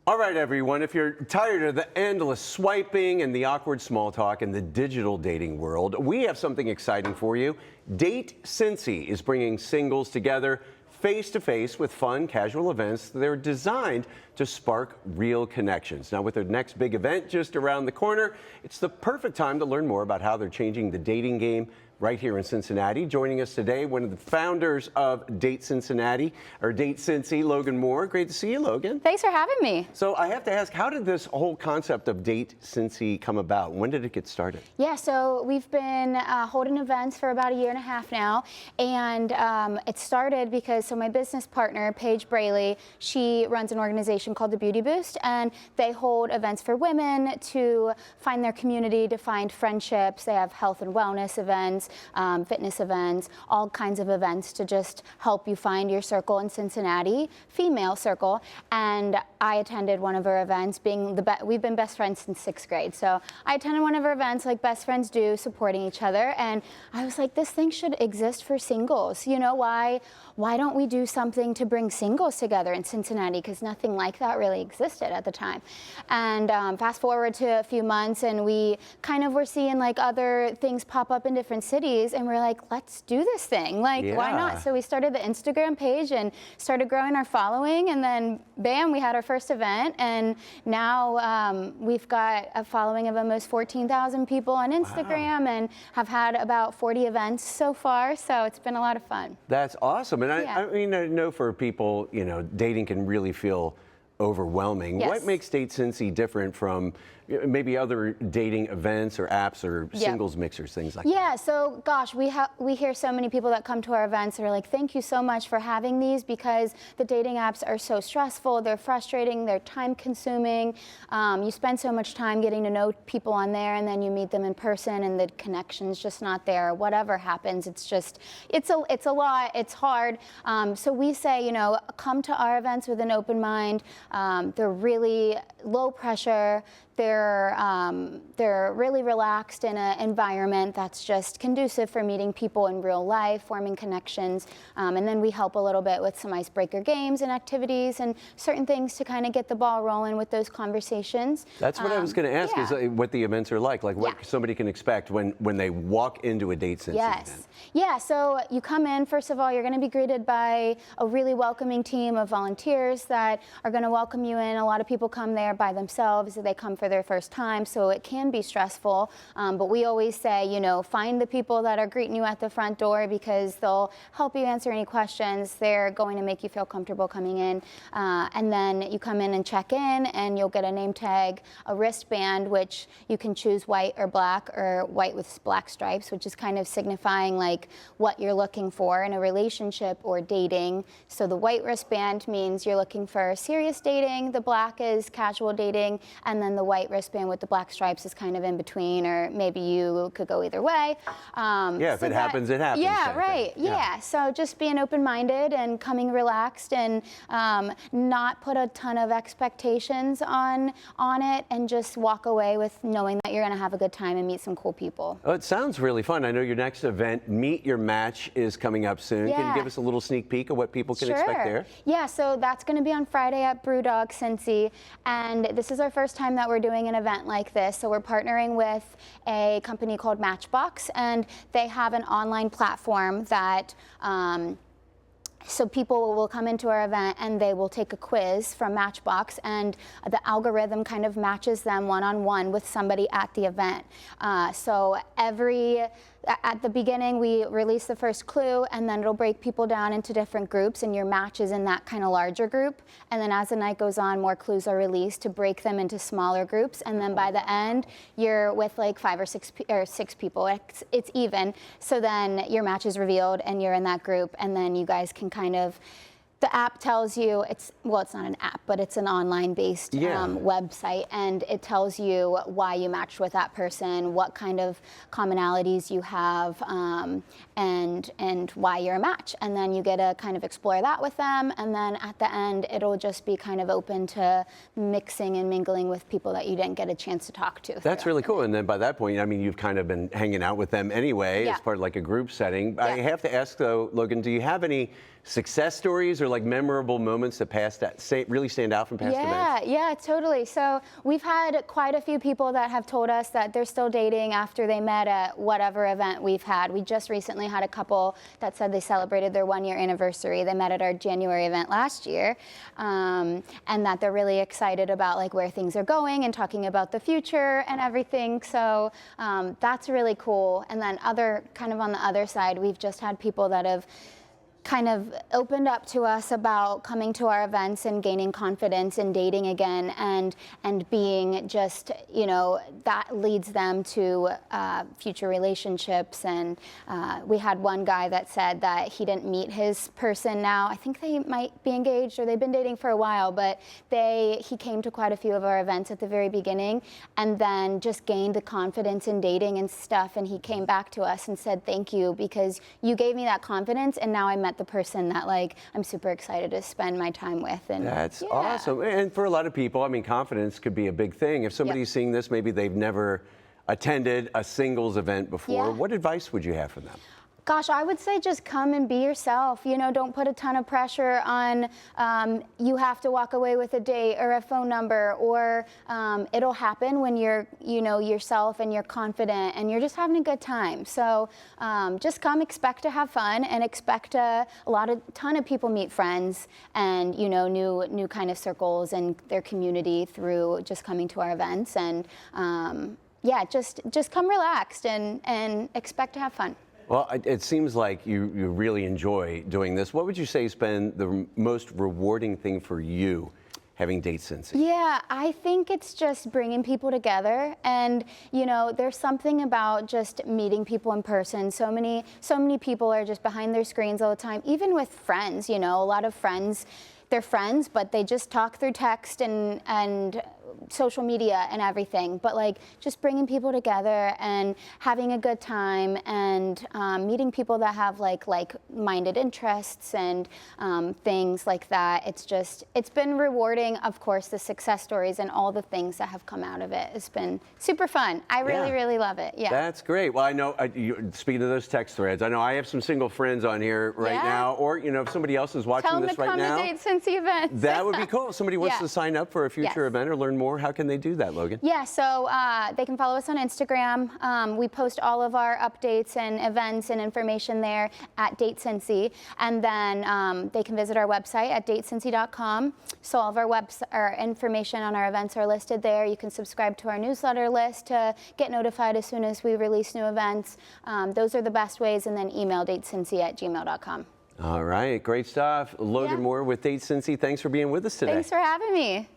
All right, everyone, if you're tired of the endless swiping and the awkward small talk in the digital dating world, we have something exciting for you. Date Cincy is bringing singles together face-to-face with fun, casual events that are designed to spark real connections. Now, with their next big event just around the corner, it's the perfect time to learn more about how they're changing the dating game right here in Cincinnati. Joining us today, one of the founders of Date Cincinnati, or Date Cincy, Logan Moore. Great to see you, Logan. Thanks for having me. So I have to ask, how did this whole concept of Date Cincy come about? When did it get started? Yeah, so we've been holding events for about 1.5 years now, and it started because, my business partner, Paige Braley, she runs an organization called the Beauty Boost, and they hold events for women to find their community, to find friendships. They have health and wellness events, fitness events, all kinds of events to just help you find your circle in Cincinnati, female circle. And I attended one of her events, we've been best friends since 6th grade. So I attended one of her events like best friends do, supporting each other. And I was like, this thing should exist for singles. You know, why don't we do something to bring singles together in Cincinnati? Because nothing like that really existed at the time. And fast forward to a few months, and we kind of were seeing like other things pop up in different cities, and we're like, let's do this thing. Like, why not? So we started the Instagram page and started growing our following, and then bam, we had our first event, and now we've got a following of almost 14,000 people on Instagram, and have had about 40 events so far, so it's been a lot of fun. That's awesome. And I mean, I know for people, you know, dating can really feel overwhelming. Yes. What makes Date Cincy different from maybe other dating events or apps or singles mixers, things like that? Yeah, so gosh, we hear so many people that come to our events that are like, thank you so much for having these, because the dating apps are so stressful, they're frustrating, they're time consuming. You spend so much time getting to know people on there, and then you meet them in person and the connection's just not there. Whatever happens, it's a lot, it's hard. So we say, you know, come to our events with an open mind. They're really low pressure. They're really relaxed in an environment that's just conducive for meeting people in real life, forming connections, and then we help a little bit with some icebreaker games and activities and certain things to kind of get the ball rolling with those conversations. That's what I was going to ask, is what the events are like what somebody can expect when they walk into a Date Cincy event. Yeah, so you come in, first of all, you're going to be greeted by a really welcoming team of volunteers that are going to welcome you in. A lot of people come there by themselves, they come for their first time, so it can be stressful, but we always say, you know, find the people that are greeting you at the front door, because they'll help you answer any questions. They're going to make you feel comfortable coming in, and then you come in and check in, and you'll get a name tag, a wristband, which you can choose white or white with black stripes, which is kind of signifying like what you're looking for in a relationship or dating. So the white wristband means you're looking for serious dating, the black is casual dating, and then the white wristband with the black stripes is kind of in between, or maybe you could go either way. If it happens, it happens. Yeah, right. Yeah. So just being open-minded and coming relaxed, and not put a ton of expectations on it, and just walk away with knowing that you're going to have a good time and meet some cool people. Oh, it sounds really fun. I know your next event, Meet Your Match, is coming up soon. Can you give us a little sneak peek of what people can expect there? Yeah, so that's going to be on Friday at Brewdog Cincy, and this is our first time that we're doing an event like this. So we're partnering with a company called Matchbox, and they have an online platform that so people will come into our event and they will take a quiz from Matchbox, and the algorithm kind of matches them one-on-one with somebody at the event. So at the beginning, we release the first clue, and then it'll break people down into different groups, and your match is in that kind of larger group. And then as the night goes on, more clues are released to break them into smaller groups. And then by the end, you're with like 5 or 6 people. It's even. So then your match is revealed, and you're in that group, and then you guys can kind of, the app tells you, it's not an app, but it's an online-based website, and it tells you why you matched with that person, what kind of commonalities you have, and why you're a match. And then you get to kind of explore that with them, and then at the end, it'll just be kind of open to mixing and mingling with people that you didn't get a chance to talk to. That's really cool. And then by that point, I mean, you've kind of been hanging out with them anyway as part of like a group setting. I have to ask, though, Logan, do you have any success stories or like memorable moments that really stand out from past events? Yeah, totally. So we've had quite a few people that have told us that they're still dating after they met at whatever event we've had. We just recently had a couple that said they celebrated their 1-year anniversary. They met at our January event last year, and that they're really excited about like where things are going and talking about the future and everything. So that's really cool. And then kind of on the other side, we've just had people that have kind of opened up to us about coming to our events and gaining confidence in dating again, and being just, you know, that leads them to future relationships. And we had one guy that said that he didn't meet his person now. I think they might be engaged or they've been dating for a while, but he came to quite a few of our events at the very beginning and then just gained the confidence in dating and stuff. And he came back to us and said, thank you, because you gave me that confidence, and now I met the person that like I'm super excited to spend my time with. And that's awesome. And for a lot of people, I mean, confidence could be a big thing. If somebody's seeing this, maybe they've never attended a singles event before, what advice would you have for them? Gosh, I would say just come and be yourself. You know, don't put a ton of pressure on you have to walk away with a date or a phone number, or it'll happen when you're, you know, yourself and you're confident and you're just having a good time. So just come, expect to have fun, and expect a ton of people meet friends and, you know, new kind of circles and their community through just coming to our events. And yeah, just come relaxed and expect to have fun. Well, it seems like you really enjoy doing this. What would you say has been the most rewarding thing for you having Date Cincy? Yeah, I think it's just bringing people together, and you know, there's something about just meeting people in person. So many people are just behind their screens all the time, even with friends. You know, a lot of friends, they're friends, but they just talk through text and social media and everything. But like just bringing people together and having a good time, and meeting people that have like-minded interests and things like that. It's been rewarding. Of course, the success stories and all the things that have come out of it has been super fun. I really love it. Yeah. That's great. Well, I know, speaking of those text threads, I know I have some single friends on here right now, or you know, if somebody else is watching this right now, tell them to come to Date Cincy events. That would be cool. If somebody wants to sign up for a future event or learn more, how can they do that, Logan? Yeah, so they can follow us on Instagram. We post all of our updates and events and information there at Date Cincy, and then they can visit our website at datecincy.com. So all of our information on our events are listed there. You can subscribe to our newsletter list to get notified as soon as we release new events. Those are the best ways, and then email datecincy@gmail.com. All right, great stuff. Logan Moore with Date Cincy. Thanks for being with us today. Thanks for having me.